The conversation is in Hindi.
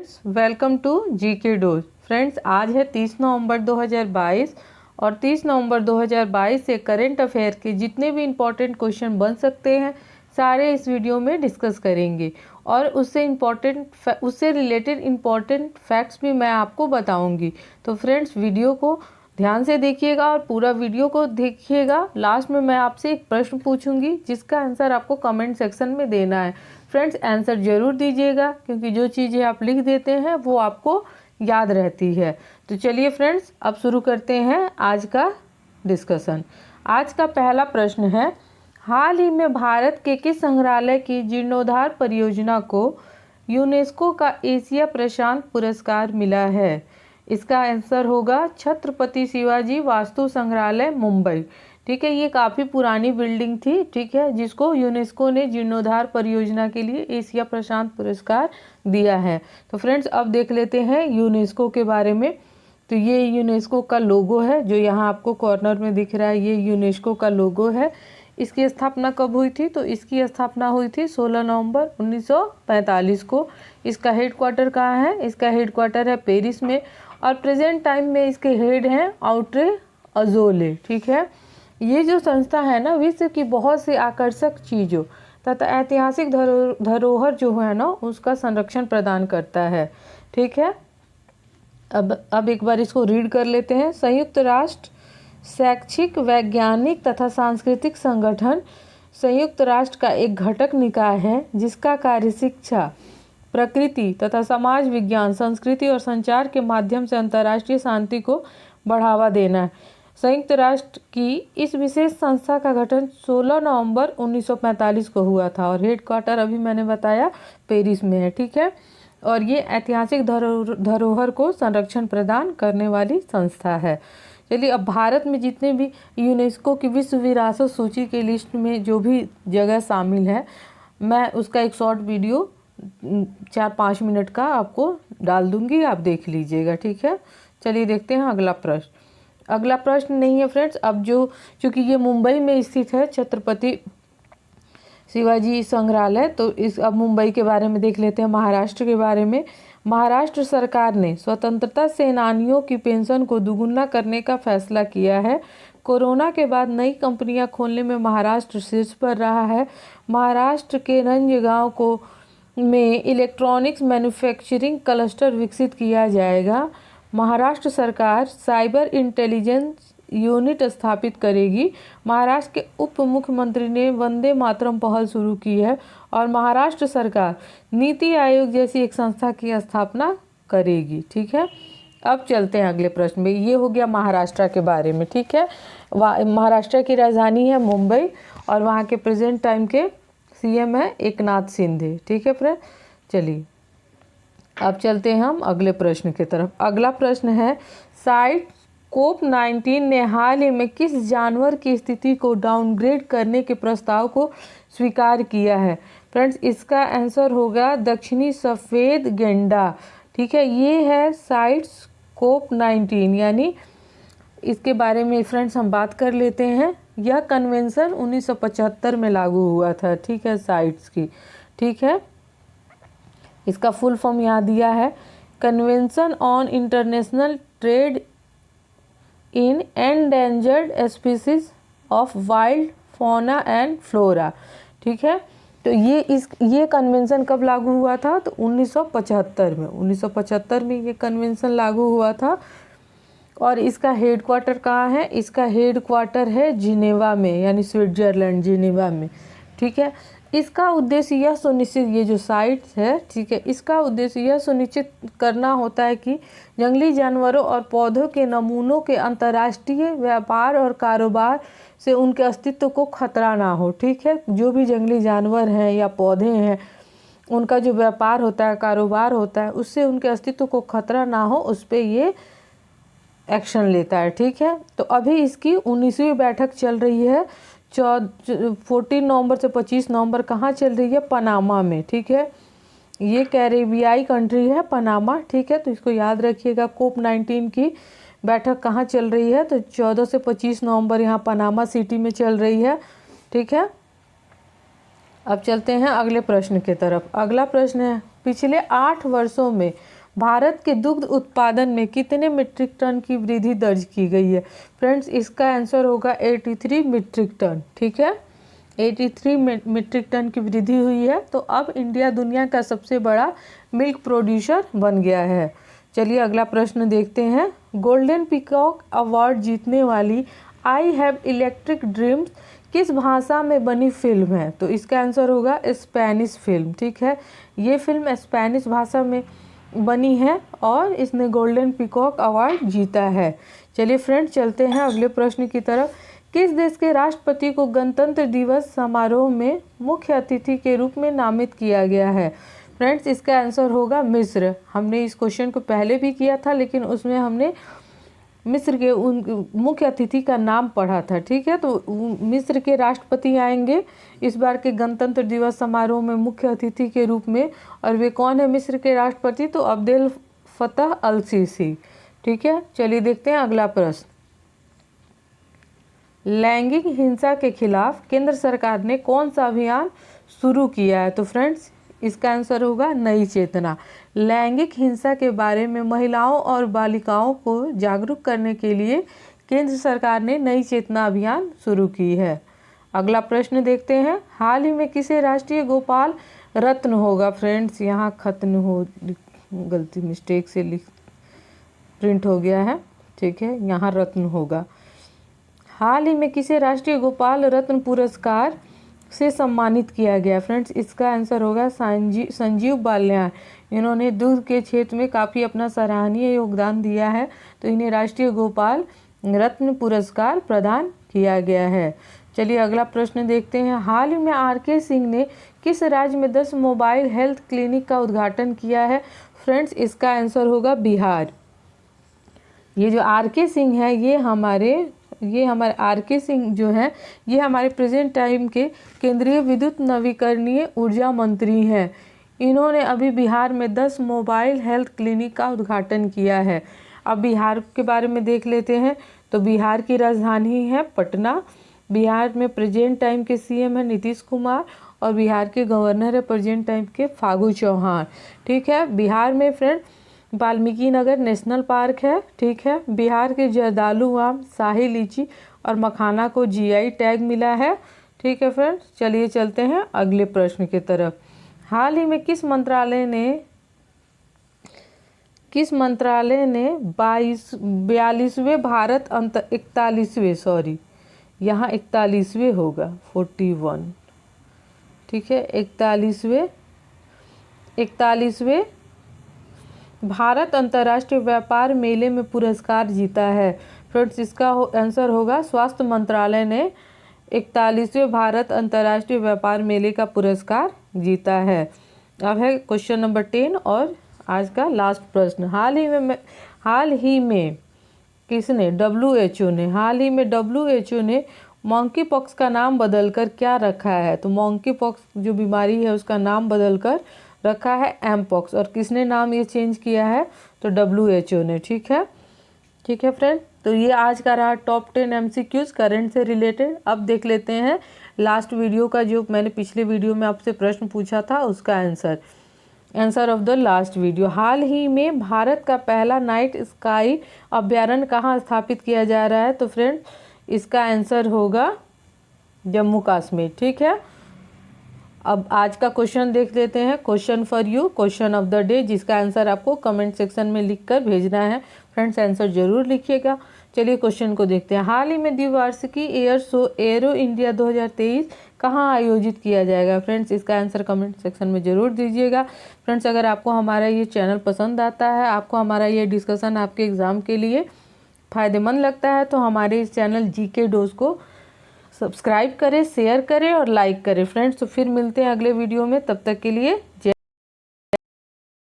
Friends, welcome to GK dose. Friends, आज है 30 नवंबर 2022 और 30 नवंबर 2022 से करंट अफेयर के जितने भी इम्पोर्टेंट क्वेश्चन बन सकते हैं सारे इस वीडियो में डिस्कस करेंगे और उससे रिलेटेड इम्पोर्टेंट फैक्ट्स भी मैं आपको बताऊंगी। तो फ्रेंड्स, वीडियो को ध्यान से देखिएगा और पूरा वीडियो को देखिएगा। लास्ट में मैं आपसे एक प्रश्न पूछूंगी जिसका आंसर आपको कमेंट सेक्शन में देना है। फ्रेंड्स, आंसर जरूर दीजिएगा क्योंकि जो चीज़ें आप लिख देते हैं वो आपको याद रहती है। तो चलिए फ्रेंड्स, अब शुरू करते हैं आज का डिस्कशन। आज का पहला प्रश्न है, हाल ही में भारत के किस संग्रहालय की जीर्णोद्धार परियोजना को यूनेस्को का एशिया प्रशांत पुरस्कार मिला है? इसका आंसर होगा छत्रपति शिवाजी वास्तु संग्रहालय मुंबई। ठीक है, ये काफ़ी पुरानी बिल्डिंग थी, ठीक है, जिसको यूनेस्को ने जीर्णोद्धार परियोजना के लिए एशिया प्रशांत पुरस्कार दिया है। तो फ्रेंड्स, अब देख लेते हैं यूनेस्को के बारे में। तो ये यूनेस्को का लोगो है जो यहाँ आपको कॉर्नर में दिख रहा है, ये यूनेस्को का लोगो है। इसकी स्थापना कब हुई थी? तो इसकी स्थापना हुई थी 16 नवंबर 1945 को। इसका हेडक्वार्टर कहाँ है? इसका हेडक्वार्टर है पेरिस में और प्रेजेंट टाइम में इसके हेड हैं ऑड्रे अजोले। ठीक है, ये जो संस्था है ना, विश्व की बहुत सी आकर्षक चीज़ों तथा ऐतिहासिक धरोहर जो है ना, उसका संरक्षण प्रदान करता है। ठीक है, अब एक बार इसको रीड कर लेते हैं। संयुक्त राष्ट्र शैक्षिक, वैज्ञानिक तथा सांस्कृतिक संगठन संयुक्त राष्ट्र का एक घटक निकाय है जिसका कार्य शिक्षा, प्रकृति तथा समाज विज्ञान, संस्कृति और संचार के माध्यम से अंतर्राष्ट्रीय शांति को बढ़ावा देना है। संयुक्त राष्ट्र की इस विशेष संस्था का गठन 16 नवंबर 1945 को हुआ था और हेडक्वार्टर अभी मैंने बताया पेरिस में है। ठीक है, और ये ऐतिहासिक धरोहर को संरक्षण प्रदान करने वाली संस्था है। चलिए, अब भारत में जितने भी यूनेस्को की विश्व विरासत सूची के लिस्ट में जो भी जगह शामिल है, मैं उसका एक शॉर्ट वीडियो 4-5 मिनट का आपको डाल दूंगी, आप देख लीजिएगा। ठीक है, चलिए देखते हैं अगला प्रश्न। अगला प्रश्न नहीं है फ्रेंड्स, अब चूँकि ये मुंबई में स्थित है छत्रपति शिवाजी संग्रहालय, तो अब मुंबई के बारे में देख लेते हैं। महाराष्ट्र के बारे में, महाराष्ट्र सरकार ने स्वतंत्रता सेनानियों की पेंशन को दुगुना करने का फैसला किया है। कोरोना के बाद नई कंपनियां खोलने में महाराष्ट्र शीर्ष पर रहा है। महाराष्ट्र के रंजगांव में इलेक्ट्रॉनिक्स मैन्युफैक्चरिंग क्लस्टर विकसित किया जाएगा। महाराष्ट्र सरकार साइबर इंटेलिजेंस यूनिट स्थापित करेगी। महाराष्ट्र के उप मुख्यमंत्री ने वंदे मातरम पहल शुरू की है और महाराष्ट्र सरकार नीति आयोग जैसी एक संस्था की स्थापना करेगी। ठीक है, अब चलते हैं अगले प्रश्न में। ये हो गया महाराष्ट्र के बारे में। ठीक है, महाराष्ट्र की राजधानी है मुंबई और वहाँ के प्रेजेंट टाइम के सीएम है एकनाथ शिंदे। ठीक है फ्रेंड, चलिए अब चलते हैं हम अगले प्रश्न की तरफ। अगला प्रश्न है, साइट कोप-19 ने हाल ही में किस जानवर की स्थिति को डाउनग्रेड करने के प्रस्ताव को स्वीकार किया है? फ्रेंड्स, इसका आंसर होगा दक्षिणी सफ़ेद गेंडा। ठीक है, ये है साइट्स कोप-19, यानी इसके बारे में फ्रेंड्स हम बात कर लेते हैं। यह कन्वेंशन 1975 में लागू हुआ था। ठीक है, साइट्स की। ठीक है, इसका फुल फॉर्म यहाँ दिया है, convention on international trade in endangered species of wild fauna and flora. ठीक है, तो ये कन्वेंशन कब लागू हुआ था? तो 1975 में। 1975 में ये कन्वेंशन लागू हुआ था और इसका हेडक्वार्टर कहाँ है? इसका हेडक्वार्टर है जिनेवा में, यानी स्विट्जरलैंड, जिनेवा में। ठीक है, इसका उद्देश्य यह सुनिश्चित, ये जो साइट्स है, ठीक है, इसका उद्देश्य यह सुनिश्चित करना होता है कि जंगली जानवरों और पौधों के नमूनों के अंतर्राष्ट्रीय व्यापार और कारोबार से उनके अस्तित्व को खतरा ना हो। ठीक है, जो भी जंगली जानवर हैं या पौधे हैं, उनका जो व्यापार होता है, कारोबार होता है, उससे उनके अस्तित्व को खतरा ना हो, उस पर ये एक्शन लेता है। ठीक है, तो अभी इसकी 19वीं बैठक चल रही है। 14 नवंबर से 25 नवंबर कहाँ चल रही है? पनामा में। ठीक है, ये कैरेबियाई कंट्री है पनामा। ठीक है, तो इसको याद रखिएगा। कोप-19 की बैठक कहाँ चल रही है? तो 14 से 25 नवंबर यहाँ पनामा सिटी में चल रही है। ठीक है, अब चलते हैं अगले प्रश्न की तरफ। अगला प्रश्न है, पिछले 8 वर्षों में भारत के दुग्ध उत्पादन में कितने मीट्रिक टन की वृद्धि दर्ज की गई है? फ्रेंड्स इसका आंसर होगा 83 मीट्रिक टन। ठीक है, 83 मीट्रिक टन की वृद्धि हुई है। तो अब इंडिया दुनिया का सबसे बड़ा मिल्क प्रोड्यूसर बन गया है। चलिए अगला प्रश्न देखते हैं। गोल्डन पीकॉक अवार्ड जीतने वाली आई हैव इलेक्ट्रिक ड्रीम्स किस भाषा में बनी फिल्म है? तो इसका आंसर होगा स्पेनिश फिल्म। ठीक है, ये फिल्म स्पेनिश भाषा में बनी है और इसने गोल्डन पीकॉक अवार्ड जीता है। चलिए फ्रेंड्स चलते हैं अगले प्रश्न की तरफ। किस देश के राष्ट्रपति को गणतंत्र दिवस समारोह में मुख्य अतिथि के रूप में नामित किया गया है? फ्रेंड्स इसका आंसर होगा मिस्र। हमने इस क्वेश्चन को पहले भी किया था, लेकिन उसमें हमने मिस्र के उन मुख्य अतिथि का नाम पढ़ा था। ठीक है, तो मिस्र के राष्ट्रपति आएंगे इस बार के गणतंत्र दिवस समारोह में मुख्य अतिथि के रूप में। और वे कौन है मिस्र के राष्ट्रपति? तो अब्देल फतह अल सीसी। ठीक है, चलिए देखते हैं अगला प्रश्न। लैंगिक हिंसा के खिलाफ केंद्र सरकार ने कौन सा अभियान शुरू किया है? तो फ्रेंड्स इसका आंसर होगा नई चेतना। लैंगिक हिंसा के बारे में महिलाओं और बालिकाओं को जागरूक करने के लिए केंद्र सरकार ने नई चेतना अभियान शुरू की है। अगला प्रश्न देखते हैं। हाल ही में किसे राष्ट्रीय गोपाल रत्न होगा? फ्रेंड्स यहाँ खत्म हो गलती मिस्टेक से प्रिंट हो गया है। ठीक है, यहाँ रत्न होगा। हाल ही में किसे राष्ट्रीय गोपाल रत्न पुरस्कार से सम्मानित किया गया? फ्रेंड्स इसका आंसर होगा संजीव बाल्यान। इन्होंने दूध के क्षेत्र में काफ़ी अपना सराहनीय योगदान दिया है, तो इन्हें राष्ट्रीय गोपाल रत्न पुरस्कार प्रदान किया गया है। चलिए अगला प्रश्न देखते हैं। हाल ही में आर.के. सिंह ने किस राज्य में 10 मोबाइल हेल्थ क्लिनिक का उद्घाटन किया है? फ्रेंड्स इसका आंसर होगा बिहार। ये जो आर.के. सिंह है ये हमारे आर.के. सिंह जो है ये हमारे प्रेजेंट टाइम के केंद्रीय विद्युत नवीकरणीय ऊर्जा मंत्री हैं। इन्होंने अभी बिहार में 10 मोबाइल हेल्थ क्लिनिक का उद्घाटन किया है। अब बिहार के बारे में देख लेते हैं। तो बिहार की राजधानी है पटना। बिहार में प्रेजेंट टाइम के सीएम है नीतीश कुमार और बिहार के गवर्नर है प्रेजेंट टाइम के फागू चौहान। ठीक है, बिहार में friend Valmiki Nagar national park है। ठीक है, बिहार के जर्दालू आम, शाही लीची और मखाना को जीआई टैग मिला है। ठीक है फ्रेंड्स, चलिए चलते हैं अगले प्रश्न की तरफ। हाल ही में किस मंत्रालय ने 42वें भारत 41वें यहाँ 41वें होगा 41। ठीक है, 41वें भारत अंतर्राष्ट्रीय व्यापार मेले में पुरस्कार जीता है? फ्रेंड्स इसका आंसर होगा स्वास्थ्य मंत्रालय ने 41वें भारत अंतर्राष्ट्रीय व्यापार मेले का पुरस्कार जीता है। अब है क्वेश्चन नंबर 10 और आज का लास्ट प्रश्न। हाल ही में किसने WHO ने मंकी पॉक्स का नाम बदलकर क्या रखा है? तो मंकी पॉक्स जो बीमारी है उसका नाम बदलकर रखा है एम पॉक्स। और किसने नाम ये चेंज किया है? तो WHO ने। ठीक है फ्रेंड, तो ये आज का रहा टॉप 10 MCQs करंट से रिलेटेड। अब देख लेते हैं लास्ट वीडियो का, जो मैंने पिछले वीडियो में आपसे प्रश्न पूछा था उसका answer of the last video. हाल ही में भारत का पहला नाइट स्काई अभ्यारण्य कहाँ स्थापित किया जा रहा है? तो फ्रेंड इसका आंसर होगा जम्मू कश्मीर। ठीक है, अब आज का क्वेश्चन देख लेते हैं। Question for you, question of the day, जिसका आंसर आपको कमेंट सेक्शन में लिखकर भेजना है। फ्रेंड्स आंसर जरूर लिखिएगा। चलिए क्वेश्चन को देखते हैं। हाल ही में द्विवार्षिकी एयर शो एरो इंडिया 2023 कहाँ आयोजित किया जाएगा? फ्रेंड्स इसका आंसर कमेंट सेक्शन में ज़रूर दीजिएगा। फ्रेंड्स अगर आपको हमारा ये चैनल पसंद आता है, आपको हमारा ये डिस्कशन आपके एग्ज़ाम के लिए फ़ायदेमंद लगता है, तो हमारे इस चैनल GK डोज को सब्सक्राइब करें, शेयर करें और लाइक करें। फ्रेंड्स तो फिर मिलते हैं अगले वीडियो में, तब तक के लिए जय।